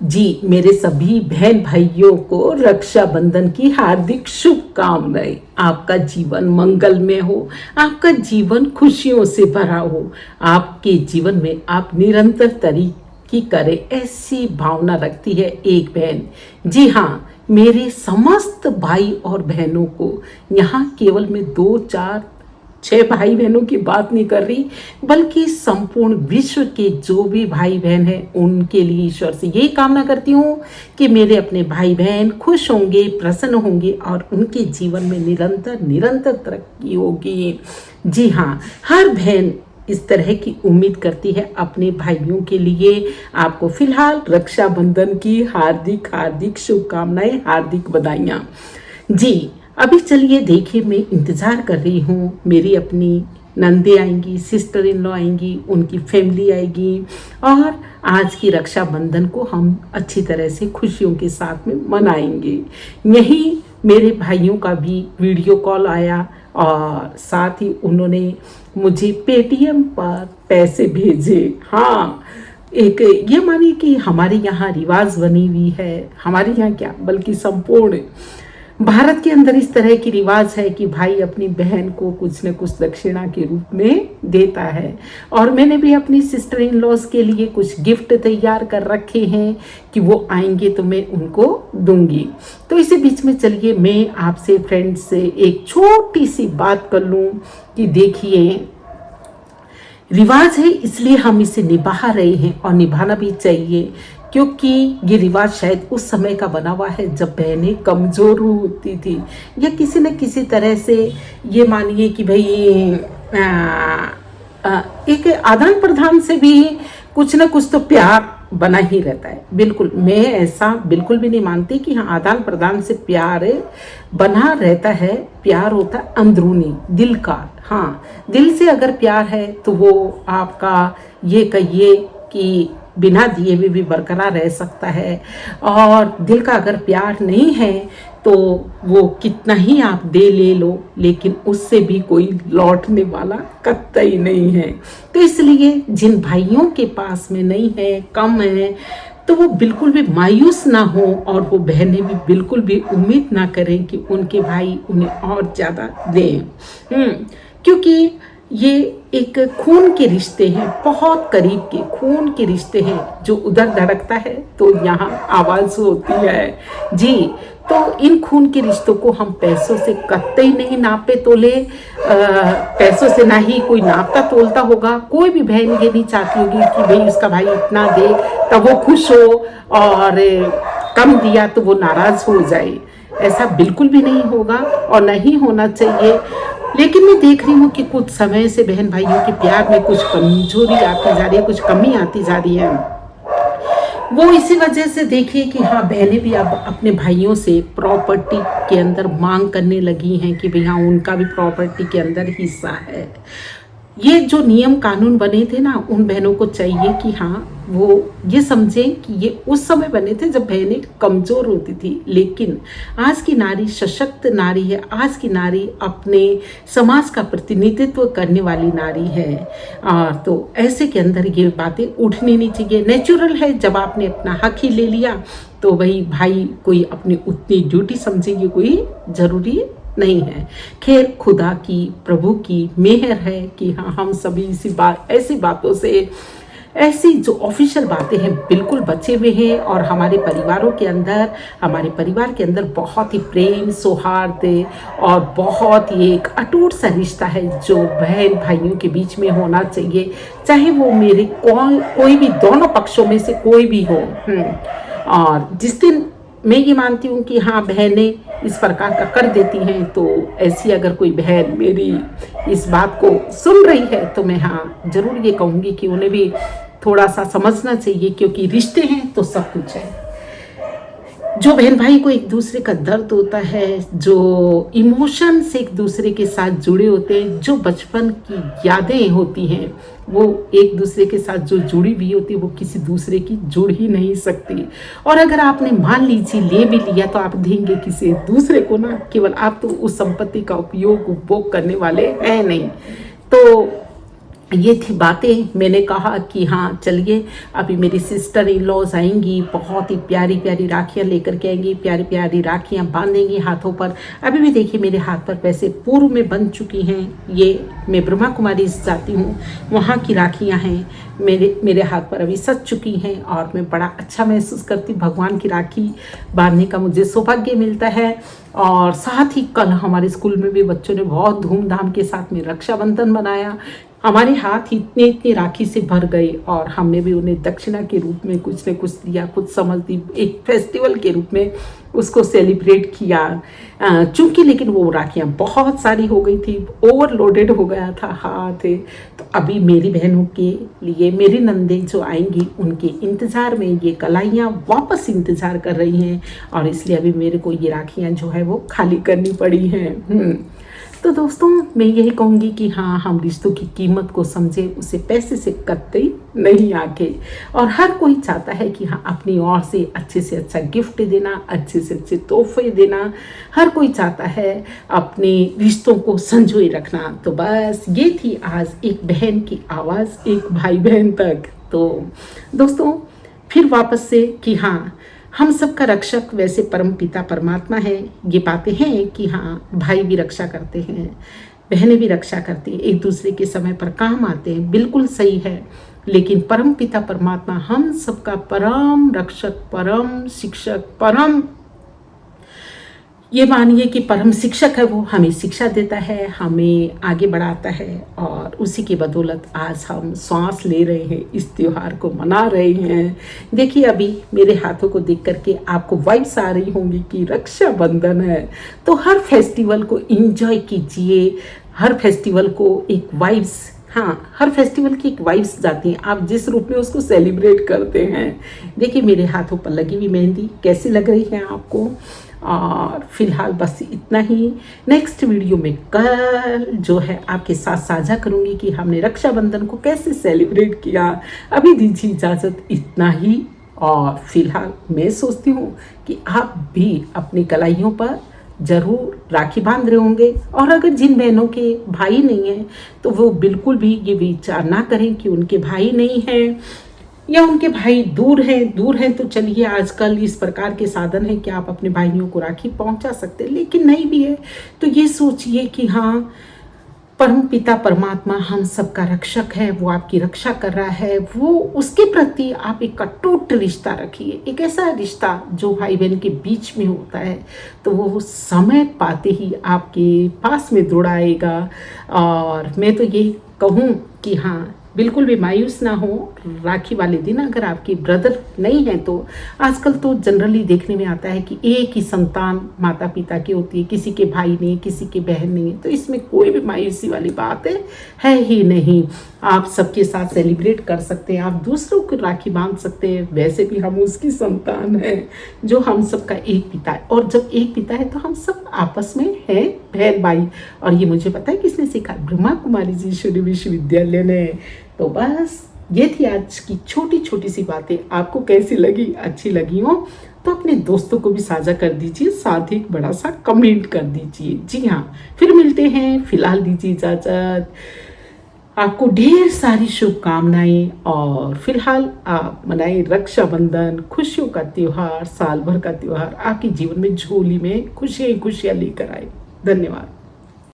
जी, मेरे सभी बहन भाइयों को रक्षाबंधन की हार्दिक शुभकामनाएं। आपका जीवन मंगलमय हो, आपका जीवन खुशियों से भरा हो, आपके जीवन में आप निरंतर तरक्की करें, ऐसी भावना रखती है एक बहन। जी हाँ, मेरे समस्त भाई और बहनों को, यहाँ केवल मैं 2 4 6 भाई बहनों की बात नहीं कर रही, बल्कि संपूर्ण विश्व के जो भी भाई बहन हैं उनके लिए ईश्वर से यही कामना करती हूँ कि मेरे अपने भाई बहन खुश होंगे, प्रसन्न होंगे और उनके जीवन में निरंतर निरंतर तरक्की होगी। जी हाँ, हर बहन इस तरह की उम्मीद करती है अपने भाइयों के लिए। आपको फिलहाल रक्षाबंधन की हार्दिक हार्दिक शुभकामनाएं, हार्दिक बधाइयाँ। जी, अभी चलिए देखिए, मैं इंतज़ार कर रही हूँ, मेरी अपनी नंदे आएंगी, सिस्टर इन लॉ आएंगी, उनकी फैमिली आएगी और आज की रक्षाबंधन को हम अच्छी तरह से खुशियों के साथ में मनाएंगे। यहीं मेरे भाइयों का भी वीडियो कॉल आया और साथ ही उन्होंने मुझे पेटीएम पर पैसे भेजे। हाँ, एक ये मानिए कि हमारे यहाँ रिवाज बनी हुई है, हमारे यहाँ क्या बल्कि संपूर्ण भारत के अंदर इस तरह की रिवाज है कि भाई अपनी बहन को कुछ न कुछ दक्षिणा के रूप में देता है। और मैंने भी अपनी सिस्टर इन लॉज के लिए कुछ गिफ्ट तैयार कर रखे हैं कि वो आएंगे तो मैं उनको दूंगी। तो इसी बीच में चलिए मैं आपसे फ्रेंड्स से एक छोटी सी बात कर लूँ कि देखिए, रिवाज है इसलिए हम इसे निभा रहे हैं और निभाना भी चाहिए, क्योंकि ये रिवाज शायद उस समय का बना हुआ है जब बहनें कमज़ोर होती थी या किसी न किसी तरह से ये मानिए कि भाई एक आदान प्रदान से भी कुछ न कुछ तो प्यार बना ही रहता है। बिल्कुल, मैं ऐसा बिल्कुल भी नहीं मानती कि हाँ आदान प्रदान से प्यार बना रहता है। प्यार होता है अंदरूनी दिल का। हाँ, दिल से अगर प्यार है तो वो आपका ये कहिए कि बिना दिए हुए भी बरकरार रह सकता है। और दिल का अगर प्यार नहीं है तो वो कितना ही आप दे ले लो, लेकिन उससे भी कोई लौटने वाला कतई नहीं है। तो इसलिए जिन भाइयों के पास में नहीं है, कम है, तो वो बिल्कुल भी मायूस ना हो और वो बहनें भी बिल्कुल भी उम्मीद ना करें कि उनके भाई उन्हें और ज़्यादा दें। क्योंकि ये एक खून के रिश्ते हैं, बहुत करीब के खून के रिश्ते हैं। जो उधर धड़कता है तो यहाँ आवाज़ होती है। जी, तो इन खून के रिश्तों को हम पैसों से कतई नहीं नापे तोले। पैसों से ना ही कोई नापता तोलता होगा। कोई भी बहन ये नहीं चाहती होगी कि भाई उसका भाई इतना दे तब वो खुश हो और कम दिया तो वो नाराज़ हो जाए। ऐसा बिल्कुल भी नहीं होगा और नहीं होना चाहिए। लेकिन मैं देख रही हूँ कि कुछ समय से बहन भाइयों के प्यार में कुछ कमजोरी आती जा रही है, कुछ कमी आती जा रही है। वो इसी वजह से देखिए कि हाँ, बहनें भी अब अपने भाइयों से प्रॉपर्टी के अंदर मांग करने लगी हैं कि भाई हाँ उनका भी प्रॉपर्टी के अंदर हिस्सा है। ये जो नियम कानून बने थे ना, उन बहनों को चाहिए कि हाँ वो ये समझें कि ये उस समय बने थे जब बहनें कमज़ोर होती थी। लेकिन आज की नारी सशक्त नारी है। आज की नारी अपने समाज का प्रतिनिधित्व करने वाली नारी है। तो ऐसे के अंदर ये बातें उठनी नहीं चाहिए। नेचुरल है, जब आपने अपना हक ही ले लिया तो वही भाई कोई अपनी उतनी ड्यूटी समझेगी, कोई ज़रूरी नहीं है। खैर, खुदा की, प्रभु की मेहर है कि हाँ हम सभी ऐसी बातों से, ऐसी जो ऑफिशियल बातें हैं बिल्कुल बचे हुए हैं। और हमारे परिवार के अंदर बहुत ही प्रेम, सौहार्द और बहुत ही एक अटूट सा रिश्ता है जो बहन भाइयों के बीच में होना चाहिए, चाहे वो मेरे कोई भी दोनों पक्षों में से कोई भी हो। और जिस दिन मैं ये मानती हूँ कि हाँ बहनें इस प्रकार का कर देती हैं, तो ऐसी अगर कोई बहन मेरी इस बात को सुन रही है तो मैं हाँ ज़रूर ये कहूँगी कि उन्हें भी थोड़ा सा समझना चाहिए, क्योंकि रिश्ते हैं तो सब कुछ है। जो बहन भाई को एक दूसरे का दर्द होता है, जो इमोशन से एक दूसरे के साथ जुड़े होते हैं, जो बचपन की यादें होती हैं, वो एक दूसरे के साथ जो जुड़ी हुई होती है वो किसी दूसरे की जुड़ ही नहीं सकती। और अगर आपने मान लीजिए ले भी लिया तो आप देंगे किसी दूसरे को ना, केवल आप तो उस संपत्ति का उपभोग करने वाले हैं नहीं। तो ये थी बातें। मैंने कहा कि हाँ चलिए, अभी मेरी सिस्टर इन लॉज आएंगी, बहुत ही प्यारी प्यारी राखियाँ लेकर के आएंगी, प्यारी प्यारी राखियाँ बांधेंगी हाथों पर। अभी भी देखिए मेरे हाथ पर वैसे पूर्व में बन चुकी हैं। ये मैं ब्रह्मा कुमारी जाती हूँ, वहाँ की राखियाँ हैं, मेरे हाथ पर अभी सज चुकी हैं और मैं बड़ा अच्छा महसूस करती हूँ। भगवान की राखी बांधने का मुझे सौभाग्य मिलता है। और साथ ही कल हमारे स्कूल में भी बच्चों ने बहुत धूमधाम के साथ में रक्षाबंधन मनाया। हमारे हाथ इतने इतने राखी से भर गए और हमने भी उन्हें दक्षिणा के रूप में कुछ न कुछ दिया, कुछ समझती एक फेस्टिवल के रूप में उसको सेलिब्रेट किया। चूँकि लेकिन वो राखियाँ बहुत सारी हो गई थी, ओवरलोडेड हो गया था हाथ। तो अभी मेरी बहनों के लिए मेरी नंदें जो आएंगी उनके इंतज़ार में ये कलाइयाँ वापस इंतज़ार कर रही हैं और इसलिए अभी मेरे को ये राखियाँ जो है वो खाली करनी पड़ी हैं। तो दोस्तों मैं यही कहूँगी कि हाँ, हम रिश्तों की कीमत को समझें, उसे पैसे से कतई नहीं आके। और हर कोई चाहता है कि हाँ अपनी ओर से अच्छा गिफ्ट देना, अच्छे से अच्छे तोहफे देना। हर कोई चाहता है अपने रिश्तों को संजोए रखना। तो बस ये थी आज एक बहन की आवाज़ एक भाई बहन तक। तो दोस्तों फिर वापस से कि हाँ, हम सबका रक्षक वैसे परम पिता परमात्मा है। ये बातें हैं कि हाँ भाई भी रक्षा करते हैं, बहनें भी रक्षा करती हैं, एक दूसरे के समय पर काम आते हैं, बिल्कुल सही है। लेकिन परम पिता परमात्मा हम सबका परम रक्षक, परम शिक्षक, परम ये मानिए कि परम शिक्षक है। वो हमें शिक्षा देता है, हमें आगे बढ़ाता है और उसी की बदौलत आज हम सांस ले रहे हैं, इस त्यौहार को मना रहे हैं। देखिए अभी मेरे हाथों को देख करके आपको वाइब्स आ रही होंगी कि रक्षाबंधन है। तो हर फेस्टिवल को एंजॉय कीजिए, हर फेस्टिवल को एक वाइब्स, हाँ हर फेस्टिवल की एक वाइब्स जाती हैं, आप जिस रूप में उसको सेलिब्रेट करते हैं। देखिए मेरे हाथों पर लगी हुई मेहंदी कैसी लग रही है आपको। और फिलहाल बस इतना ही। नेक्स्ट वीडियो में कल जो है आपके साथ साझा करूंगी कि हमने रक्षाबंधन को कैसे सेलिब्रेट किया। अभी दीजिए इजाज़त इतना ही। और फिलहाल मैं सोचती हूँ कि आप भी अपनी कलाइयों पर ज़रूर राखी बांध रहे होंगे। और अगर जिन बहनों के भाई नहीं हैं तो वो बिल्कुल भी ये विचार ना करें कि उनके भाई नहीं हैं या उनके भाई दूर हैं तो चलिए आजकल इस प्रकार के साधन हैं कि आप अपने भाइयों को राखी पहुंचा सकते हैं। लेकिन नहीं भी है तो ये सोचिए कि हाँ परम पिता परमात्मा हम सबका रक्षक है, वो आपकी रक्षा कर रहा है। वो उसके प्रति आप एक अटूट रिश्ता रखिए, एक ऐसा रिश्ता जो भाई बहन के बीच में होता है तो वो समय पाते ही आपके पास में दौड़ आएगा। और मैं तो यही कहूँ कि हाँ बिल्कुल भी मायूस ना हो। राखी वाले दिन अगर आपके ब्रदर नहीं है तो आजकल तो जनरली देखने में आता है कि एक ही संतान माता पिता की होती है, किसी के भाई नहीं, किसी के बहन नहीं है। तो इसमें कोई भी मायूसी वाली बात है ही नहीं। आप सबके साथ सेलिब्रेट कर सकते हैं, आप दूसरों को राखी बांध सकते हैं। वैसे भी हम उसकी संतान हैं जो हम सबका एक पिता है। और जब एक पिता है तो हम सब आपस में हैं बहन भाई। और ये मुझे पता है किसने सीखा, ब्रह्मा कुमारी जी ईश्वरीय विश्वविद्यालय ने। तो बस ये थी आज की छोटी छोटी सी बातें। आपको कैसी लगी, अच्छी लगी हो तो अपने दोस्तों को भी साझा कर दीजिए, साथ ही एक बड़ा सा कमेंट कर दीजिए। जी हाँ, फिर मिलते हैं। फिलहाल दीजिए इजाज़त, आपको ढेर सारी शुभकामनाएं। और फिलहाल आप मनाएं रक्षाबंधन, खुशियों का त्यौहार, साल भर का त्यौहार आपके जीवन में झोली में खुशियाँ खुशियाँ लेकर आए। धन्यवाद।